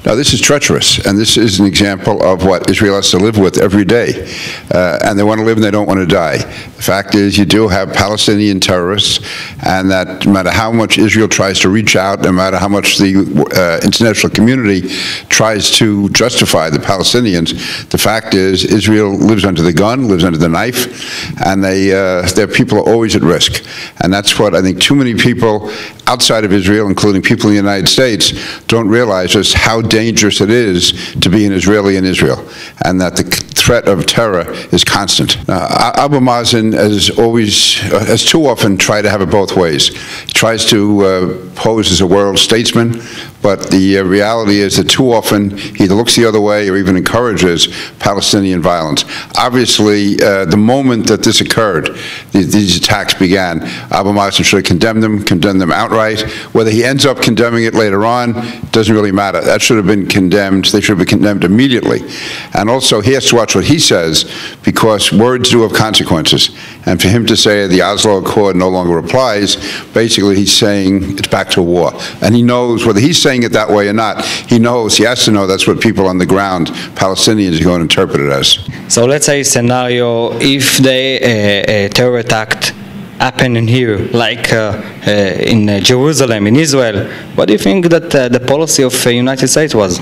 Now, this is treacherous, and this is an example of what Israel has to live with every day. And they want to live and they don't want to die. The fact is, you do have Palestinian terrorists, and that no matter how much Israel tries to reach out, no matter how much the international community tries to justify the Palestinians, the fact is Israel lives under the gun, lives under the knife, and their people are always at risk. And that's what I think too many people outside of Israel, including people in the United States, don't realize just how dangerous it is to be an Israeli in Israel, and that the threat of terror is constant. Abu Mazen has too often tried to have it both ways. He tries to pose as a world statesman, but the reality is that too often he either looks the other way or even encourages Palestinian violence. Obviously, the moment that this occurred, these attacks began, Abu Mazen should have condemned them outright. Whether he ends up condemning it later on doesn't really matter. That should have been condemned. They should have been condemned immediately. And also, he has to watch what he says, because words do have consequences. And for him to say the Oslo Accord no longer applies, basically he's saying it's back to war. And he knows, whether he's saying it that way or not, he has to know that's what people on the ground, Palestinians, are going to interpret it as. So let's say scenario, if the terror attack happened in here, like in Jerusalem, in Israel, what do you think that the policy of the United States was?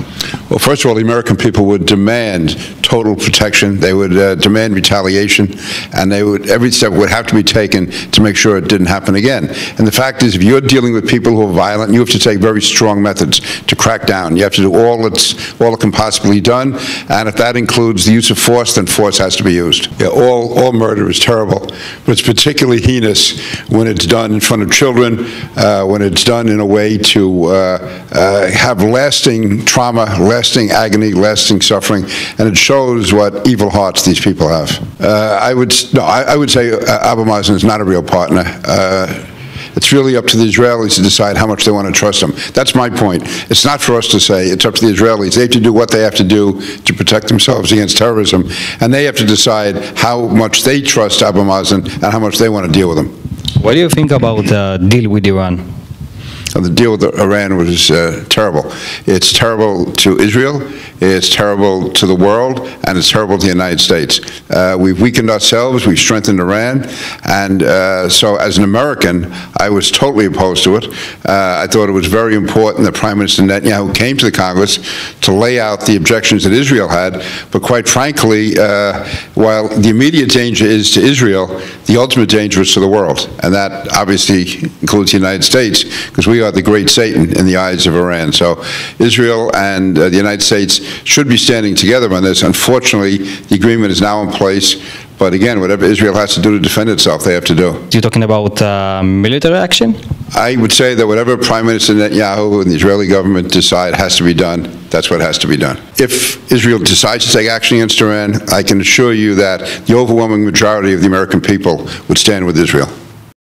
Well, first of all, the American people would demand total protection. They would demand retaliation, and every step would have to be taken to make sure it didn't happen again. And the fact is, if you're dealing with people who are violent, you have to take very strong methods to crack down. You have to do all that can possibly be done, and if that includes the use of force, then force has to be used. Yeah, all murder is terrible, but it's particularly heinous when it's done in front of children, when it's done in a way to have lasting trauma, lasting agony, lasting suffering, and it shows what evil hearts these people have. I would say Abu Mazen is not a real partner. It's really up to the Israelis to decide how much they want to trust him. That's my point. It's not for us to say. It's up to the Israelis. They have to do what they have to do to protect themselves against terrorism, and they have to decide how much they trust Abu Mazen and how much they want to deal with him. What do you think about the deal with Iran? The deal with Iran was terrible. It's terrible to Israel, it's terrible to the world, and it's terrible to the United States. We've weakened ourselves, we've strengthened Iran, and so as an American, I was totally opposed to it. I thought it was very important that Prime Minister Netanyahu came to the Congress to lay out the objections that Israel had, but quite frankly, while the immediate danger is to Israel, the ultimate danger is to the world, and that obviously includes the United States, because we are the great Satan in the eyes of Iran. So Israel and the United States should be standing together on this. Unfortunately, the agreement is now in place. But again, whatever Israel has to do to defend itself, they have to do. You're talking about military action? I would say that whatever Prime Minister Netanyahu and the Israeli government decide has to be done, that's what has to be done. If Israel decides to take action against Iran, I can assure you that the overwhelming majority of the American people would stand with Israel.